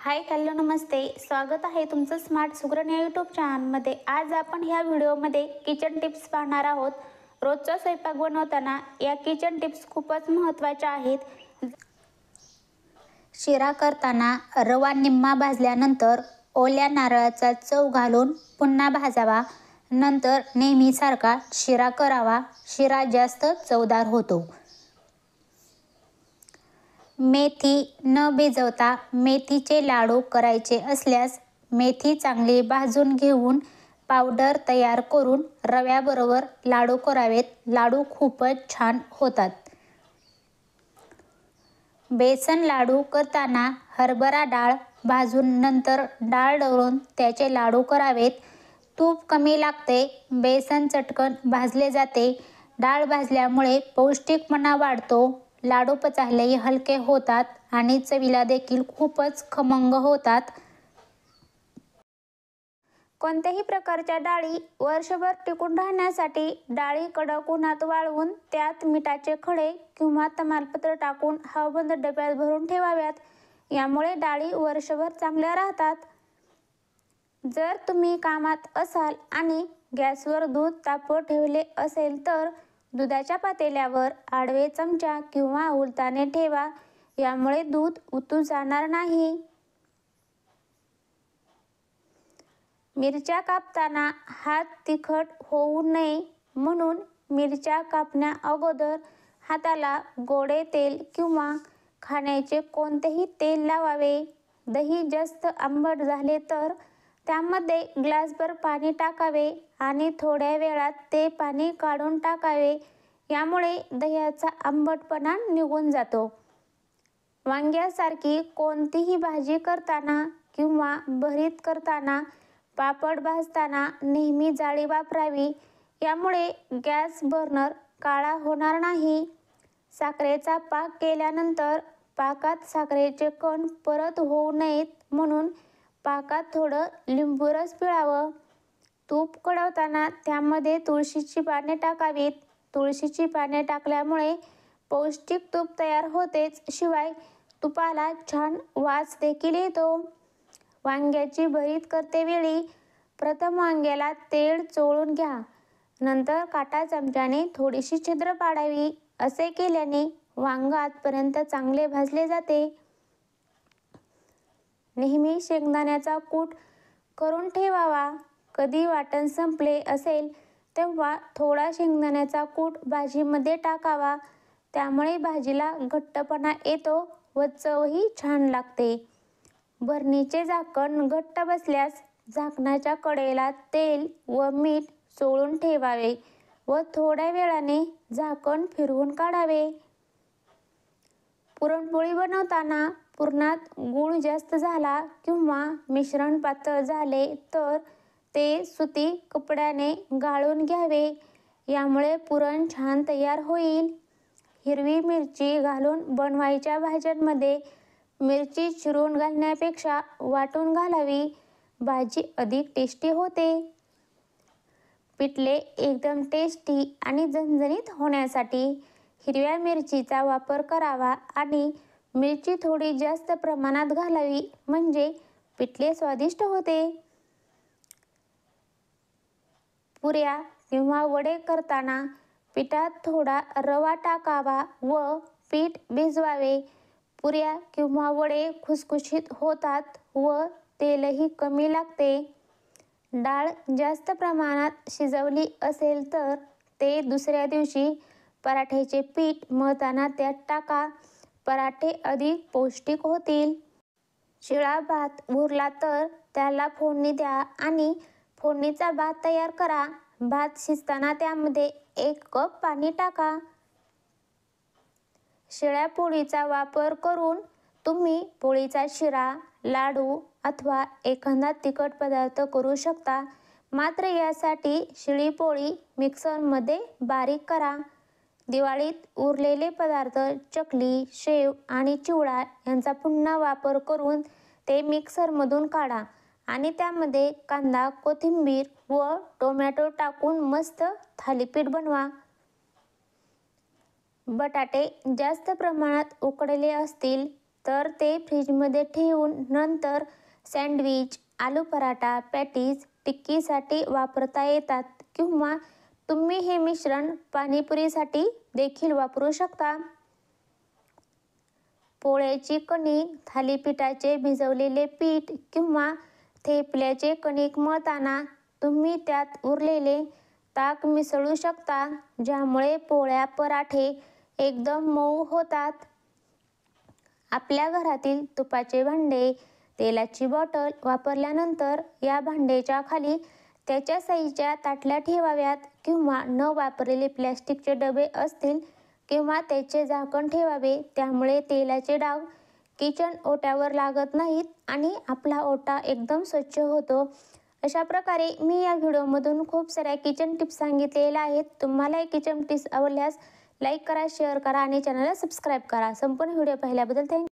Hi hello नमस्ते, स्वागत आहे तुमचं स्मार्ट सुगरण या यूट्यूब चॅनलमध्ये। आज आपण ह्या व्हिडिओमध्ये किचन टिप्स पाहणार आहोत। रोजचा स्वयंपाक बनवताना या किचन टिप्स खूपच महत्त्वाच्या आहेत। शिरा करताना रवा निम्मा भाजल्यानंतर ओल्या नारळाचा चव घालून पुन्हा भाजावा, नंतर नेहमीसारखा शिरा करावा। शिरा जास्त चवदार होतो। मेथी न भिजवता मेथीचे लाडू करायचे असल्यास मेथी चांगली भाजून घेऊन पावडर तयार करून रव्याबरोबर लाडू करावेत। लाडू खूपच छान होतात। बेसन लाडू करताना हरभरा डाळ भाजून नंतर डाळ दळून त्याचे लाडू करावेत। तूप कमी लागते, बेसन चटकन भाजले जाते। डाळ भाजल्यामुळे पौष्टिकपणा वाढतो। लाडू पचायलाही हलके होतात आणि चवीला देखील खूपच खमंग होतात। कोणत्याही प्रकारच्या डाळी वर्षभर टिकून राहण्यासाठी डाळी कडक उन्हात वाळवून त्यात मिठाचे खडे किंवा तमालपत्र टाकून हवाबंद डब्यात भरून ठेवाव्यात। यामुळे डाळी वर्षभर चांगल्या राहतात। जर तुम्ही कामात असाल आणि गॅसवर दूध तापवत ठेवले असेल तर दुधाच्या पातेल्यावर आडवे चमचा किंवा उलटाने ठेवा। यामुळे दूध उतू जाणार नाही। मिरच्या कापताना हात तिखट होऊ नये म्हणून मिरच्या कापण्या अगोदर हाताला गोडे तेल किंवा खाण्याचे कोणतेही तेल लावावे। दही जास्त आंबट झाले तर त्यामध्ये ग्लासभर पाणी टाकावे आणि थोड्या वेळात ते पाणी काढून टाकावे। यामुळे दह्याचा आंबटपणा निघून जातो। वांग्यासारखी कोणतीही भाजी करताना किंवा भरीत करताना पापड भाजताना नेहमी जाळी वापरावी। यामुळे गॅस बर्नर काळा होणार नाही। साखरेचा पाक केल्यानंतर पाकात साखरेचे कण परत होऊ नयेत म्हणून पाकात थोडं लिंबूरस पिळावं। तूप कढवताना त्यामध्ये तुळशीची पाने टाकावीत। तुळशीची पाने टाकल्यामुळे पौष्टिक तूप तयार होतेच, शिवाय तुपाला छान वास देखील येतो। वांग्याची भरीत करतेवेळी प्रथम वांग्याला तेल चोळून घ्या, नंतर काटा चमच्याने थोडीशी छिद्र पाडावी। असे केल्याने वांग आतपर्यंत चांगले भाजले जाते। नेहमी शेंगदाण्याचा कूट करून ठेवावा। कधी वाटण संपले असेल तेव्हा थोडा शेंगदाण्याचा कूट भाजीमध्ये टाकावा। त्यामुळे भाजीला घट्टपणा येतो व चवही छान लागते। भरणीचे झाकण घट्ट बसल्यास झाकणाच्या कडेला तेल व मीठ चोळून ठेवावे व थोड्या वेळाने झाकण फिरवून काढावे। पुरणपोळी बनवताना पुरणात गूळ जास्त झाला किंवा मिश्रण पातळ झाले तर ते सुती कपड्याने गाळून घ्यावे। यामुळे पुरण छान तयार होईल। हिरवी मिरची घालून बनवायच्या भाज्यांमध्ये मिरची चिरून घालण्यापेक्षा वाटून घालावी। भाजी अधिक टेस्टी होते। पिठले एकदम टेस्टी आणि झणझणीत होण्यासाठी हिरव्या मिरचीचा वापर करावा आणि मिरची थोडी जास्त प्रमाणात घालावी, म्हणजे पिठले स्वादिष्ट होते। पुऱ्या किंवा वडे करताना पिठात थोडा रवा टाकावा व पीठ भिजवावे। पुऱ्या किंवा वडे खुसखुशीत होतात व तेलही कमी लागते। डाळ जास्त प्रमाणात शिजवली असेल तर ते दुसऱ्या दिवशी पराठ्याचे पीठ मळताना त्यात टाका। पराठे अधिक पौष्टिक होतील। शिळा भात उरला तर त्याला फोडणी द्या आणि फोडणीचा भात तयार करा। भात शिजताना त्यामध्ये 1 कप पाणी टाका। शिळ्या पोळीचा वापर करून तुम्ही पोळीचा शिरा, लाडू अथवा एखादा तिखट पदार्थ करू शकता। मात्र यासाठी शिळी पोळी मिक्सरमध्ये बारीक करा। दिवाळीत उरलेले पदार्थ चकली, शेव आणि चिवडा यांचा पुन्हा वापर करून ते मिक्सरमधून काढा आणि त्यामध्ये कांदा, कोथिंबीर व टोमॅटो टाकून मस्त थालीपीठ बनवा। बटाटे जास्त प्रमाणात उकडलेले असतील तर ते फ्रीजमध्ये ठेवून नंतर सँडविच, आलू पराठा, पॅटीज, टिक्कीसाठी वापरता येतात किंवा तुम्ही हे मिश्रण पाणीपुरीसाठी देखील वापरू शकता. पोळ्याची कणिक, थालीपीठाचे भिजवलेले पीठ किंवा थेपल्याचे कणिक मळताना तुम्ही त्यात उरलेले ताक मिसळू शकता, ज्यामुळे पोळ्या, पराठे एकदम मऊ होतात. आपल्या घरातील तुपाचे भांडे, तेलाची बॉटल वापरल्यानंतर या भांड्याच्या खाली त्याच्या साईजच्या ताटल्या ठेवाव्यात किंवा न वापरलेले प्लॅस्टिकचे डबे असतील किंवा त्याचे झाकण ठेवावे. त्यामुळे तेलाचे डाग किचन ओट्यावर लागत नाहीत आणि आपला ओटा एकदम स्वच्छ होतो. अशा प्रकारे मी या व्हिडिओमधून खूप साऱ्या किचन टिप्स सांगितलेल्या आहेत. तुम्हाला हे किचन टिप्स आवडल्यास लाईक करा, शेअर करा आणि चॅनलला सबस्क्राईब करा. संपूर्ण व्हिडिओ पाहिल्याबद्दल थँक्यू.